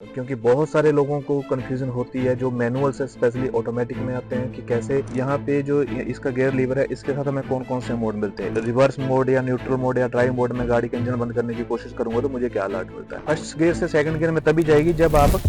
क्योंकि बहुत सारे लोगों को कंफ्यूजन होती है जो मैनुअल से स्पेशली ऑटोमेटिक में आते हैं कि कैसे यहाँ पे जो इसका गियर लीवर है इसके साथ हमें कौन कौन से मोड मिलते हैं। रिवर्स मोड या न्यूट्रल मोड या ड्राइव मोड में गाड़ी का इंजन बंद करने की कोशिश करूंगा तो मुझे क्या अलर्ट मिलता है। फर्स्ट गियर से सेकंड गियर में तभी जाएगी जब आप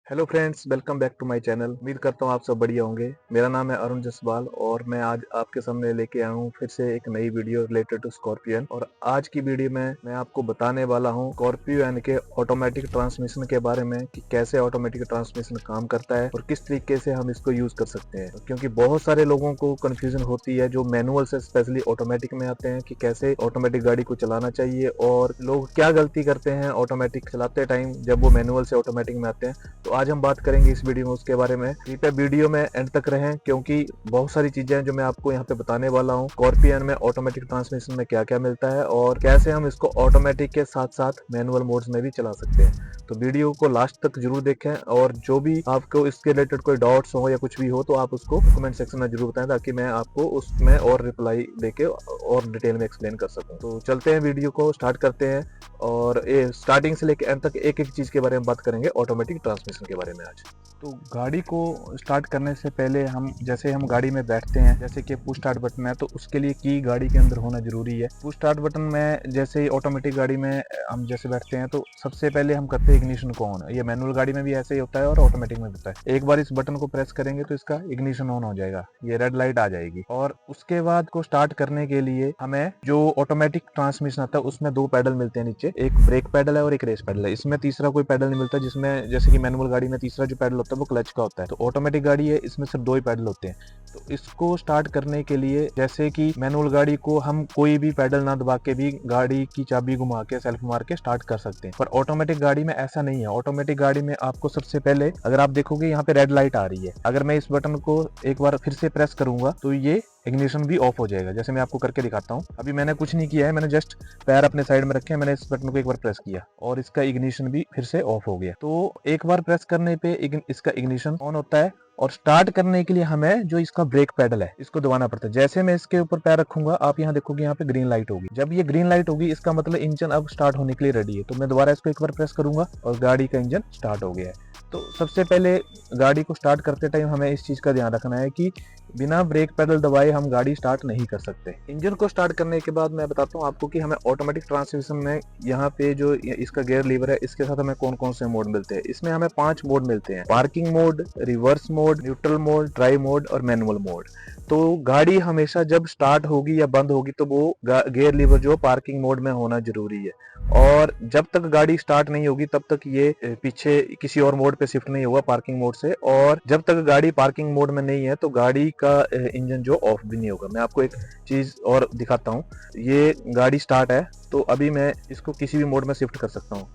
hello friends, welcome back to my channel. उम्मीद करता हूँ आप सब बढ़िया होंगे। मेरा नाम है अरुण जसवाल और मैं आज आपके सामने लेके आया हूँ फिर से एक नई वीडियो रिलेटेड टू स्कॉर्पियन। और आज की वीडियो में मैं आपको बताने वाला हूँ स्कॉर्पियन के ऑटोमेटिक ट्रांसमिशन के बारे में कि कैसे ऑटोमेटिक ट्रांसमिशन काम करता है और किस तरीके से हम इसको यूज कर सकते हैं। क्योंकि बहुत सारे लोगों को कंफ्यूजन होती है जो मैनुअल से स्पेशली ऑटोमेटिक में आते हैं कि कैसे ऑटोमेटिक गाड़ी को चलाना चाहिए और लोग क्या गलती करते हैं ऑटोमेटिक चलाते टाइम जब वो मैनुअल से ऑटोमेटिक में आते हैं। तो आज हम बात करेंगे इस वीडियो में उसके बारे में। कृपया वीडियो में एंड तक रहें क्योंकि बहुत सारी चीजें हैं जो मैं आपको यहाँ पे बताने वाला हूँ। स्कॉर्पियन में ऑटोमेटिक ट्रांसमिशन में क्या क्या मिलता है और कैसे हम इसको ऑटोमेटिक के साथ साथ मैनुअल मोड्स में भी चला सकते हैं। तो वीडियो को लास्ट तक जरूर देखें और जो भी आपको इसके रिलेटेड कोई डाउट्स हो या कुछ भी हो तो आप उसको कमेंट सेक्शन में जरूर बताएं ताकि मैं आपको उसमें और रिप्लाई देके और डिटेल में एक्सप्लेन कर सकूं। तो चलते हैं, वीडियो को स्टार्ट करते हैं और स्टार्टिंग से लेकर एंड तक एक एक चीज के बारे में बात करेंगे ऑटोमेटिक ट्रांसमिशन के बारे में आज। तो गाड़ी को स्टार्ट करने से पहले हम गाड़ी में बैठते हैं, जैसे कि पुश स्टार्ट बटन है तो उसके लिए की गाड़ी के अंदर होना जरूरी है। पुश स्टार्ट बटन में जैसे ऑटोमेटिक गाड़ी में हम जैसे बैठते हैं तो सबसे पहले हम करते हैं इग्निशन को ऑन। ये मैनुअल गाड़ी में भी ऐसे ही होता है और ऑटोमेटिक में भी होता है। एक बार इस बटन को प्रेस करेंगे तो इसका इग्निशन ऑन हो जाएगा, ये रेड लाइट आ जाएगी। और उसके बाद को स्टार्ट करने के लिए हमें जो ऑटोमेटिक ट्रांसमिशन आता है उसमें दो पैडल मिलते हैं नीचे, एक ब्रेक पैडल है और एक रेस पैडल है। इसमें तीसरा कोई पैडल नहीं मिलता, जिसमें जैसे कि मैनुअल गाड़ी में तीसरा जो पैडल होता है वो क्लच का होता है। तो ऑटोमेटिक गाड़ी है इसमें सिर्फ दो ही पैडल होते हैं। तो इसको स्टार्ट करने के लिए जैसे कि मैनुअल गाड़ी को हम कोई भी पैडल ना दबा के भी गाड़ी की चाबी घुमा के सेल्फ मार के स्टार्ट कर सकते हैं, पर ऑटोमेटिक गाड़ी में ऐसा नहीं है। ऑटोमेटिक गाड़ी में आपको सबसे पहले अगर आप देखोगे यहाँ पे रेड लाइट आ रही है, अगर मैं इस बटन को एक बार फिर से प्रेस करूंगा तो ये इग्निशन भी ऑफ हो जाएगा। जैसे मैं आपको करके दिखाता हूँ, अभी मैंने कुछ नहीं किया है, मैंने जस्ट पैर अपने साइड में रखे हैं, मैंने इस बटन को एक बार प्रेस किया और इसका इग्निशन भी फिर से ऑफ हो गया। तो एक बार प्रेस करने पे इसका इग्निशन ऑन होता है और स्टार्ट करने के लिए हमें जो इसका ब्रेक पैडल है इसको दबाना पड़ता है। जैसे मैं इसके ऊपर पैर रखूंगा आप यहाँ देखोगे यहाँ पे ग्रीन लाइट होगी। जब ये ग्रीन लाइट होगी इसका मतलब इंजन अब स्टार्ट होने के लिए रेडी है। तो मैं दोबारा इसको एक बार प्रेस करूंगा और गाड़ी का इंजन स्टार्ट हो गया है। तो सबसे पहले गाड़ी को स्टार्ट करते टाइम हमें इस चीज का ध्यान रखना है कि बिना ब्रेक पैडल दबाए हम गाड़ी स्टार्ट नहीं कर सकते। इंजन को स्टार्ट करने के बाद मैं बताता हूँ आपको कि हमें ऑटोमेटिक ट्रांसमिशन में यहाँ पे जो इसका गियर लीवर है इसके साथ हमें कौन कौन से मोड मिलते हैं। इसमें हमें 5 मोड मिलते हैं: parking mode, reverse mode, neutral mode, drive mode और मैनुअल मोड। तो गाड़ी हमेशा जब स्टार्ट होगी या बंद होगी तो वो गियर लीवर जो पार्किंग मोड में होना जरूरी है, और जब तक गाड़ी स्टार्ट नहीं होगी तब तक ये पीछे किसी और मोड पे शिफ्ट नहीं होगा पार्किंग मोड से, और जब तक गाड़ी पार्किंग मोड में नहीं है तो गाड़ी का इंजन जो ऑफ भी नहीं होगा। मैं आपको एक चीज और दिखाता हूँ, ये गाड़ी स्टार्ट है तो अभी मैं इसको किसी भी मोड में शिफ्ट कर सकता हूँ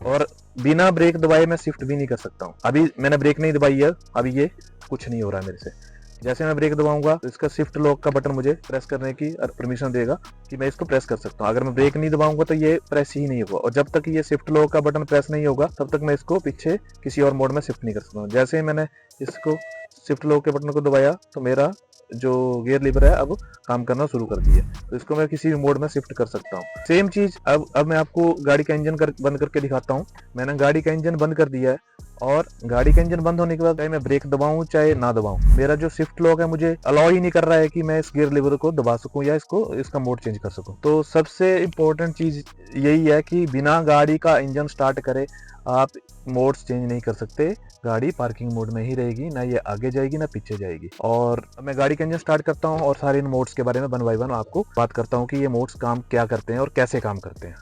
और बिना ब्रेक दबाए मैं शिफ्ट भी नहीं कर सकता हूँ। अभी मैंने ब्रेक नहीं दबाई है, अभी ये कुछ नहीं हो रहा है मेरे से। जैसे मैं ब्रेक दबाऊंगा तो इसका शिफ्ट लॉक का बटन मुझे प्रेस करने की परमिशन देगा कि मैं इसको प्रेस कर सकता हूँ। अगर मैं ब्रेक नहीं दबाऊंगा तो ये प्रेस ही नहीं होगा, और जब तक ये शिफ्ट लॉक का बटन प्रेस नहीं होगा तब तक मैं इसको पीछे किसी और मोड में शिफ्ट नहीं कर सकता हूँ। जैसे ही मैंने इसको शिफ्ट लॉक के बटन को दबाया तो मेरा जो गियर लीवर है अब काम करना शुरू कर दिया, तो इसको मैं किसी भी मोड में शिफ्ट कर सकता हूँ। सेम चीज अब मैं आपको गाड़ी का इंजन बंद करके दिखाता हूँ। मैंने गाड़ी का इंजन बंद कर दिया है और गाड़ी का इंजन बंद होने के बाद चाहे मैं ब्रेक दबाऊं चाहे ना दबाऊं, मेरा जो शिफ्ट लॉक है मुझे अलाउ ही नहीं कर रहा है कि मैं इस गियर लीवर को दबा सकूं या इसका मोड चेंज कर सकूं। तो सबसे इम्पोर्टेंट चीज यही है कि बिना गाड़ी का इंजन स्टार्ट करे आप मोड्स चेंज नहीं कर सकते। गाड़ी पार्किंग मोड में ही रहेगी, ना ये आगे जाएगी ना पीछे जाएगी। और मैं गाड़ी का इंजन स्टार्ट करता हूँ और सारे इन मोड्स के बारे में वन बाय वन आपको बात करता हूँ कि ये मोड्स काम क्या करते हैं और कैसे काम करते हैं।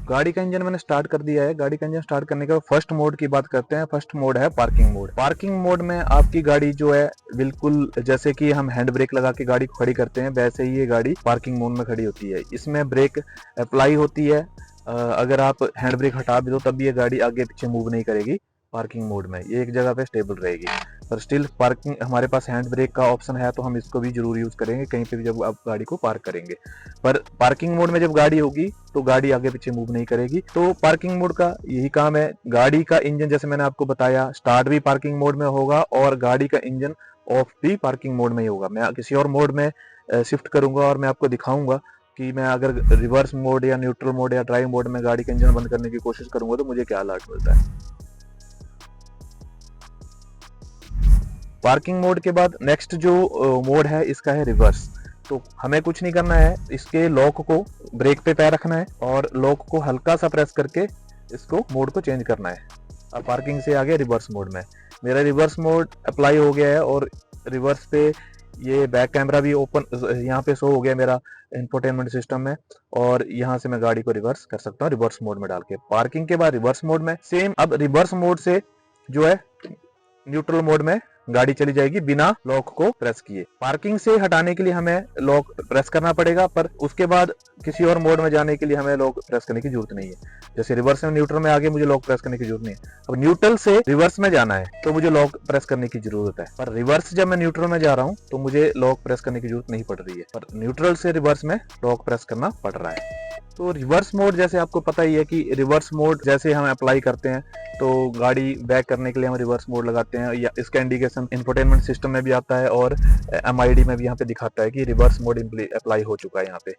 गाड़ी का इंजन मैंने स्टार्ट कर दिया है। गाड़ी का इंजन स्टार्ट करने के बाद फर्स्ट मोड की बात करते हैं। फर्स्ट मोड है पार्किंग मोड। पार्किंग मोड में आपकी गाड़ी जो है बिल्कुल जैसे कि हम हैंड ब्रेक लगा के गाड़ी को खड़ी करते हैं वैसे ही ये गाड़ी पार्किंग मोड में खड़ी होती है। इसमें ब्रेक अप्लाई होती है, अगर आप हैंड ब्रेक हटा भी दो तब भी ये गाड़ी आगे पीछे मूव नहीं करेगी। पार्किंग मोड में ये एक जगह पे स्टेबल रहेगी, पर स्टिल पार्किंग हमारे पास हैंड ब्रेक का ऑप्शन है तो हम इसको भी जरूर यूज करेंगे कहीं पे भी जब आप गाड़ी को पार्क करेंगे। पर पार्किंग मोड में जब गाड़ी होगी तो गाड़ी आगे पीछे मूव नहीं करेगी। तो पार्किंग मोड का यही काम है। गाड़ी का इंजन जैसे मैंने आपको बताया स्टार्ट भी पार्किंग मोड में होगा और गाड़ी का इंजन ऑफ भी पार्किंग मोड में ही होगा। मैं किसी और मोड में शिफ्ट करूंगा और मैं आपको दिखाऊंगा कि मैं अगर रिवर्स मोड या न्यूट्रल मोड या ड्राइव मोड में गाड़ी का इंजन बंद करने की कोशिश करूंगा तो मुझे क्या अलर्ट मिलता है। पार्किंग मोड के बाद नेक्स्ट जो मोड है इसका है रिवर्स। तो हमें कुछ नहीं करना है, इसके लॉक को ब्रेक पे पैर रखना है और लॉक को हल्का सा प्रेस करके इसको मोड को चेंज करना है। अब पार्किंग से आ गया रिवर्स मोड में। मेरा रिवर्स मोड अप्लाई हो गया है और रिवर्स पे ये बैक कैमरा भी ओपन यहाँ पे शो हो गया मेरा इंफोटेनमेंट सिस्टम में, और यहाँ से मैं गाड़ी को रिवर्स कर सकता हूँ रिवर्स मोड में डाल के। पार्किंग के बाद रिवर्स मोड में सेम, अब रिवर्स मोड से जो है न्यूट्रल मोड में गाड़ी चली जाएगी बिना लॉक को प्रेस किए। पार्किंग से हटाने के लिए हमें लॉक प्रेस करना पड़ेगा, पर उसके बाद किसी और मोड में जाने के लिए हमें लॉक प्रेस करने की जरूरत नहीं है। जैसे रिवर्स में न्यूट्रल में आगे मुझे लॉक प्रेस करने की जरूरत नहीं है। अब न्यूट्रल से रिवर्स में जाना है तो मुझे लॉक प्रेस करने की जरूरत है, पर रिवर्स जब मैं न्यूट्रल में जा रहा हूँ तो मुझे लॉक प्रेस करने की जरूरत नहीं पड़ रही है, पर न्यूट्रल से रिवर्स में लॉक प्रेस करना पड़ रहा है। तो रिवर्स मोड जैसे आपको पता ही है कि रिवर्स मोड जैसे हम अप्लाई करते हैं तो गाड़ी बैक करने के लिए हम रिवर्स मोड लगाते हैं, या इसका इंडिकेशन इंफोटेनमेंट सिस्टम में भी आता है और MID में भी यहाँ पे दिखाता है कि रिवर्स मोड अप्लाई हो चुका है यहाँ पे।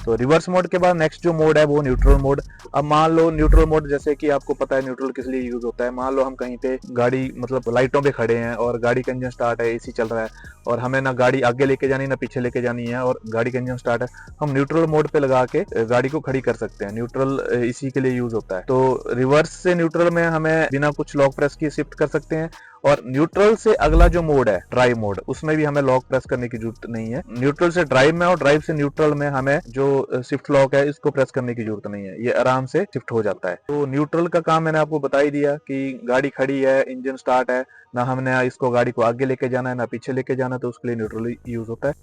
तो रिवर्स मोड के बाद नेक्स्ट जो मोड है वो न्यूट्रल मोड। अब मान लो न्यूट्रल मोड, जैसे कि आपको पता है न्यूट्रल किस लिए यूज होता है। मान लो हम कहीं पे गाड़ी मतलब लाइटों पे खड़े हैं और गाड़ी का इंजन स्टार्ट है, AC चल रहा है और हमें ना गाड़ी आगे लेके जानी ना पीछे लेके जानी है और गाड़ी का इंजन स्टार्ट है, हम न्यूट्रल मोड पे लगा के गाड़ी को खड़ी कर सकते हैं। न्यूट्रल इसी के लिए यूज होता है। तो रिवर्स से न्यूट्रल में हमें बिना कुछ लॉक प्रेस किए शिफ्ट कर सकते हैं, और न्यूट्रल से अगला जो मोड है ड्राइव मोड, उसमें भी हमें लॉक प्रेस करने की जरूरत नहीं है। न्यूट्रल से ड्राइव में और ड्राइव से न्यूट्रल में हमें जो शिफ्ट लॉक है इसको प्रेस करने की जरूरत नहीं है, ये आराम से शिफ्ट हो जाता है। तो न्यूट्रल का काम मैंने आपको बता ही दिया कि गाड़ी खड़ी है, इंजन स्टार्ट है, ना हमने इसको गाड़ी को आगे लेके जाना है ना पीछे लेके जाना है, तो उसके लिए न्यूट्रल यूज होता है।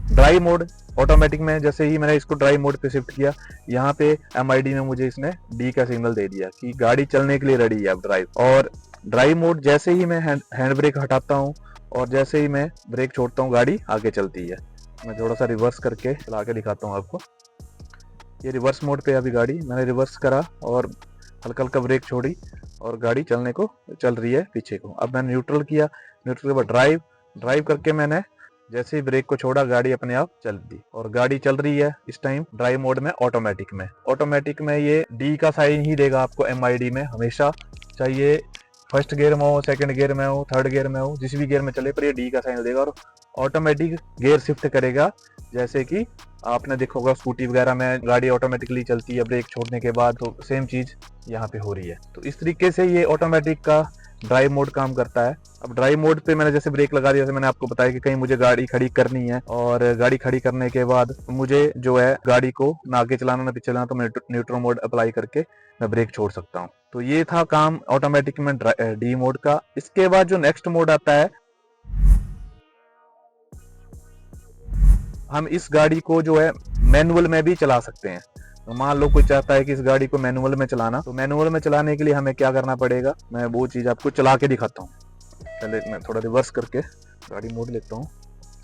ड्राइव मोड ऑटोमेटिक में जैसे ही मैंने इसको ड्राइव मोड पे शिफ्ट किया, यहाँ पे MID में मुझे इसने D का सिग्नल दे दिया कि गाड़ी चलने के लिए रेडी है अब ड्राइव। और ड्राइव मोड जैसे ही मैं हैंड ब्रेक हटाता हूँ और जैसे ही मैं ब्रेक छोड़ता हूँ गाड़ी आगे चलती है। मैं थोड़ा सा रिवर्स करके चला के दिखाता हूँ आपको। ये रिवर्स मोड पे अभी गाड़ी मैंने रिवर्स करा और हल्का हल्का ब्रेक छोड़ी और गाड़ी चलने को चल रही है पीछे को। अब मैंने न्यूट्रल किया, न्यूट्रल के बाद ड्राइव करके मैंने जैसे ही ब्रेक को छोड़ा गाड़ी अपने आप चल दी और गाड़ी चल रही है इस टाइम ड्राइव मोड में। ऑटोमेटिक में ये D का साइन ही देगा आपको MID में हमेशा, चाहिए फर्स्ट गियर में हो, सेकंड गियर में हो, थर्ड गियर में हो, जिस भी गियर में चले पर ये D का साइन देगा और ऑटोमेटिक गियर शिफ्ट करेगा। जैसे कि आपने देखा होगा स्कूटी वगैरह में गाड़ी ऑटोमेटिकली चलती है ब्रेक छोड़ने के बाद, तो सेम चीज यहाँ पे हो रही है। तो इस तरीके से ये ऑटोमेटिक का ड्राइव मोड काम करता है। अब ड्राइव मोड पे मैंने जैसे ब्रेक लगा दिया, जैसे मैंने आपको बताया कि कहीं मुझे गाड़ी खड़ी करनी है और गाड़ी खड़ी करने के बाद मुझे जो है गाड़ी को ना आगे चलाना ना पीछे चलाना, तो मैं न्यूट्रल मोड अप्लाई करके मैं ब्रेक छोड़ सकता हूँ। तो ये था काम ऑटोमेटिक में D मोड का। इसके बाद जो नेक्स्ट मोड आता है, हम इस गाड़ी को जो है मैनुअल में भी चला सकते हैं। तो मान लो कोई चाहता है कि इस गाड़ी को मैनुअल में चलाना, तो मैनुअल में चलाने के लिए हमें क्या करना पड़ेगा, मैं वो चीज आपको चला के दिखाता हूँ। पहले मैं थोड़ा रिवर्स करके गाड़ी मोड लेता हूँ।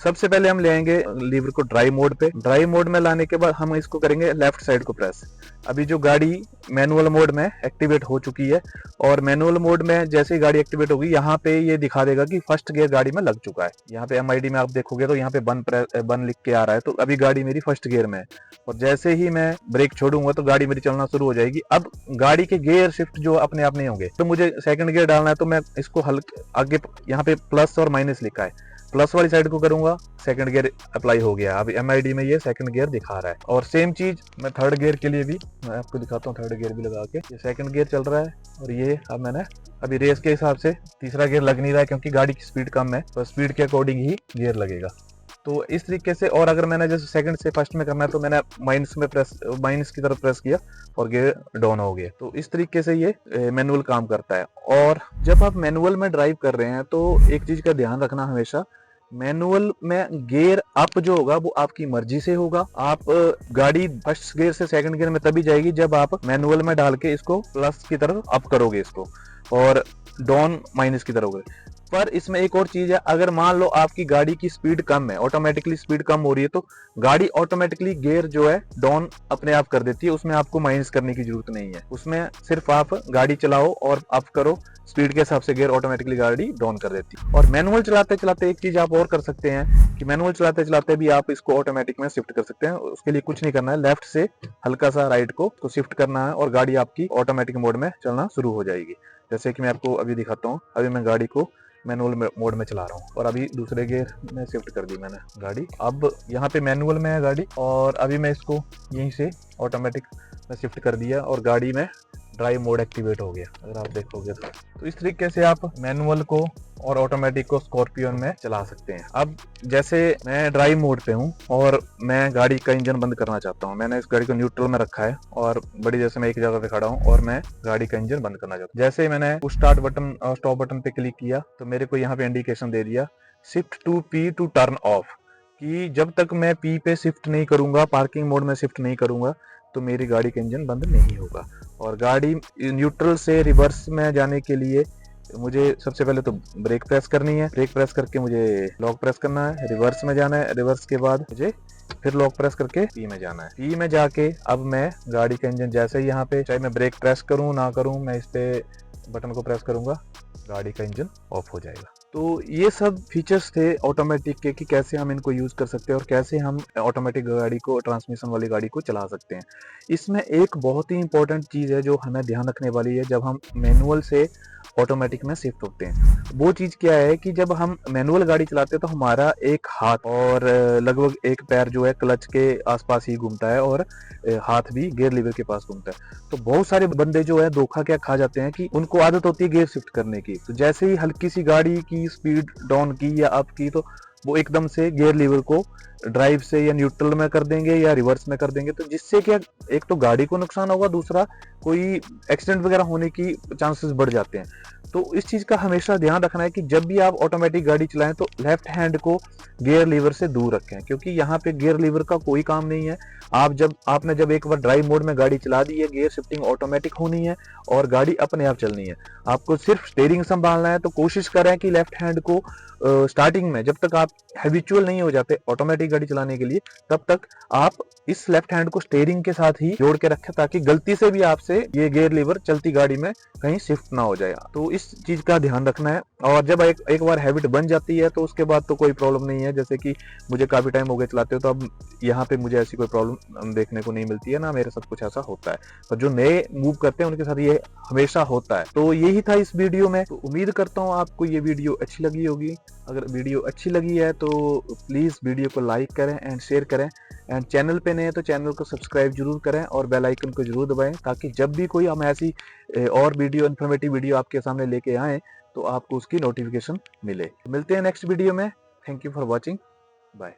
सबसे पहले हम लेंगे लीवर को ड्राइव मोड पे। ड्राइव मोड में लाने के बाद हम इसको करेंगे लेफ्ट साइड को प्रेस। अभी जो गाड़ी मैनुअल मोड में एक्टिवेट हो चुकी है और मैनुअल मोड में जैसे ही गाड़ी एक्टिवेट होगी यहाँ पे ये दिखा देगा कि फर्स्ट गियर गाड़ी में लग चुका है। यहाँ पे MID में आप देखोगे तो यहाँ पे बन लिख के आ रहा है, तो अभी गाड़ी मेरी फर्स्ट गियर में है और जैसे ही मैं ब्रेक छोड़ूंगा तो गाड़ी मेरी चलना शुरू हो जाएगी। अब गाड़ी के गियर शिफ्ट जो अपने आप नहीं होंगे, तो मुझे सेकंड गियर डालना है, तो मैं इसको हल्के आगे यहाँ पे प्लस और माइनस लिखा है, प्लस वाली साइड को करूंगा, सेकंड गियर अप्लाई हो गया। अभी MID में ये सेकंड गियर दिखा रहा है। और सेम चीज मैं थर्ड गियर के लिए भी मैं आपको दिखाता हूँ। थर्ड गियर भी लगा के ये सेकंड गियर चल रहा है और ये अब मैंने अभी रेस के हिसाब से तीसरा गियर लग नहीं रहा है क्योंकि गाड़ी की स्पीड कम है, तो स्पीड के अकॉर्डिंग ही गियर लगेगा। तो इस तरीके से, और अगर मैंने जैसे सेकंड से फर्स्ट में करना है तो मैंने माइनस की तरफ प्रेस किया और गियर डाउन हो गया। तो इस तरीके से ये मैनुअल काम करता है। और जब आप मैनुअल में ड्राइव कर रहे हैं तो एक चीज का ध्यान रखना हमेशा, मैनुअल में गियर अप जो होगा वो आपकी मर्जी से होगा। आप गाड़ी फर्स्ट गियर से सेकंड गियर में तभी जाएगी जब आप मैनुअल में डाल के इसको प्लस की तरफ अप करोगे इसको, और डाउन माइनस की तरफ होगे। पर इसमें एक और चीज है, अगर मान लो आपकी गाड़ी की स्पीड कम है, ऑटोमेटिकली स्पीड कम हो रही है, तो गाड़ी ऑटोमेटिकली गियर जो है डाउन अपने आप कर देती है, उसमें आपको माइनस करने की जरूरत नहीं है। उसमें सिर्फ आप गाड़ी चलाओ और अप करो, स्पीड के हिसाब से गियर ऑटोमेटिकली गाड़ी डाउन कर देती है। और मैनुअल चलाते चलाते एक चीज आप और कर सकते हैं कि मैनुअल चलाते चलाते भी आप इसको ऑटोमेटिक में शिफ्ट कर सकते हैं। उसके लिए कुछ नहीं करना है, लेफ्ट से हल्का सा राइट को शिफ्ट करना है और गाड़ी आपकी ऑटोमेटिक मोड में चलना शुरू हो जाएगी। जैसे कि मैं आपको अभी दिखाता हूँ। अभी मैं गाड़ी को मैनुअल मोड में चला रहा हूँ और अभी दूसरे गियर में शिफ्ट कर दी मैंने गाड़ी। अब यहाँ पे मैनुअल में है गाड़ी और अभी मैं इसको यहीं से ऑटोमेटिक में शिफ्ट कर दिया और गाड़ी में ड्राइव मोड एक्टिवेट हो गया, अगर आप देखोगे तो इस तरीके से आप मैनुअल को और ऑटोमेटिक को स्कॉर्पियन में चला सकते हैं। अब जैसे मैं ड्राइव मोड पे हूँ और मैं गाड़ी का इंजन बंद करना चाहता हूँ, मैंने इस गाड़ी को न्यूट्रल में रखा है और बड़ी जैसे मैं एक जगह पे खड़ा हूँ और मैं गाड़ी का इंजन बंद करना चाहता हूँ। जैसे ही मैंने पुश स्टार्ट बटन और स्टॉप बटन पे क्लिक किया तो मेरे को यहाँ पे इंडिकेशन दे दिया shift to P to turn off, कि जब तक मैं पी पे शिफ्ट नहीं करूंगा, पार्किंग मोड में शिफ्ट नहीं करूंगा, तो मेरी गाड़ी का इंजन बंद नहीं होगा। और गाड़ी न्यूट्रल से रिवर्स में जाने के लिए मुझे सबसे पहले तो ब्रेक प्रेस करनी है, ब्रेक प्रेस करके मुझे लॉक प्रेस करना है, रिवर्स में जाना है, रिवर्स के बाद मुझे फिर लॉक प्रेस करके पी में जाना है। पी में जाके अब मैं गाड़ी का इंजन जैसे ही यहाँ पे, चाहे मैं ब्रेक प्रेस करूँ ना करूँ, मैं इस पे बटन को प्रेस करूंगा, गाड़ी का इंजन ऑफ हो जाएगा। तो ये सब फीचर्स थे ऑटोमेटिक के कि कैसे हम इनको यूज कर सकते हैं और कैसे हम ऑटोमेटिक गाड़ी को, ट्रांसमिशन वाली गाड़ी को चला सकते हैं। इसमें एक बहुत ही इंपॉर्टेंट चीज है जो हमें ध्यान रखने वाली है जब हम मैनुअल से ऑटोमेटिक में शिफ्ट होते हैं। वो चीज क्या है कि जब हम मैनुअल गाड़ी चलाते हैं तो हमारा एक हाथ और लगभग एक पैर जो है क्लच के आसपास ही घूमता है और हाथ भी गियर लीवर के पास घूमता है। तो बहुत सारे बंदे जो है धोखा क्या खा जाते हैं कि उनको आदत होती है गियर शिफ्ट करने की, तो जैसे ही हल्की सी गाड़ी की स्पीड डाउन की या अप की तो वो एकदम से गियर लीवर को ड्राइव से या न्यूट्रल में कर देंगे या रिवर्स में कर देंगे। तो जिससे क्या, एक तो गाड़ी को नुकसान होगा, दूसरा कोई एक्सीडेंट वगैरह होने की चांसेस बढ़ जाते हैं। तो इस चीज का हमेशा ध्यान रखना है कि जब भी आप ऑटोमेटिक गाड़ी चलाएं तो लेफ्ट हैंड को गियर लीवर से दूर रखें, क्योंकि यहाँ पे गियर लीवर का कोई काम नहीं है। आपने जब एक बार ड्राइव मोड में गाड़ी चला दी है, गियर शिफ्टिंग ऑटोमेटिक होनी है और गाड़ी अपने आप चलनी है। आपको सिर्फ स्टीयरिंग संभालना है। तो कोशिश करें कि लेफ्ट हैंड को स्टार्टिंग में, जब तक आप हैबिचुअल नहीं हो जाते ऑटोमेटिक गाड़ी चलाने के लिए, तब तक आप इस लेफ्ट हैंड को स्टीयरिंग के साथ ही जोड़ के रखें, ताकि गलती से भी आपसे ये गियर लीवर चलती गाड़ी में कहीं शिफ्ट ना हो जाए। तो इस चीज का ध्यान रखना है। और जब एक बार हैबिट बन जाती है तो उसके बाद तो कोई प्रॉब्लम नहीं है। जैसे कि मुझे काफी टाइम हो गया चलाते हो, तो अब यहाँ पे मुझे ऐसी कोई प्रॉब्लम देखने को नहीं मिलती है, ना मेरे साथ कुछ ऐसा होता है। पर जो नए मूव करते हैं उनके साथ ये हमेशा होता है। तो यही था इस वीडियो में। तो उम्मीद करता हूँ आपको ये वीडियो अच्छी लगी होगी। अगर वीडियो अच्छी लगी है तो प्लीज वीडियो को लाइक करें एंड शेयर करें, एंड चैनल पे नए हैं तो चैनल को सब्सक्राइब जरूर करें और बेल आइकन को जरूर दबाएं, ताकि जब भी कोई हम ऐसी और वीडियो, इन्फॉर्मेटिव वीडियो आपके सामने लेके आए तो आपको उसकी नोटिफिकेशन मिले। मिलते हैं नेक्स्ट वीडियो में। Thank you for watching. Bye.